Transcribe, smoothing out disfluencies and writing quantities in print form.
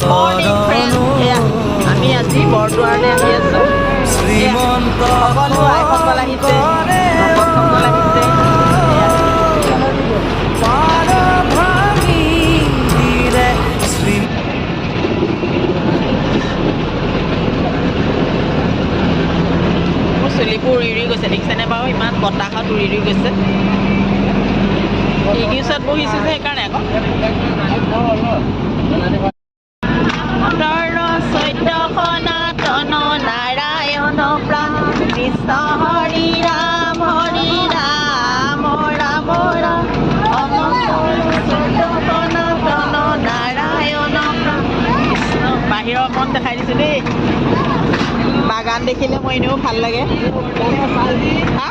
morning friend এয়া আমি আজি বৰদোৱাৰলৈ আহি আছোঁ সকলো আইসকল আহিছে ভকতসকল আহিছে মোৰ চুলিবোৰ উৰি গৈছে দেখিছেনে বাৰু ইমান বতাহত উৰি গৈছে খিৰিকীৰ ওচৰত বহিছোঁ যে সেইকাৰণে আকৌ চৈত্য সনাতন নাৰায়ণ প্ৰাণ কৃষ্ণ হৰি ৰাম ৰাম ৰাম চৈত্য সনাতন নাৰায়ণ প্ৰাণ কৃষ্ণ বাহিৰৰ মন দেখাই দিছোঁ দেই বাগান দেখিলে মই এনেও ভাল লাগে হা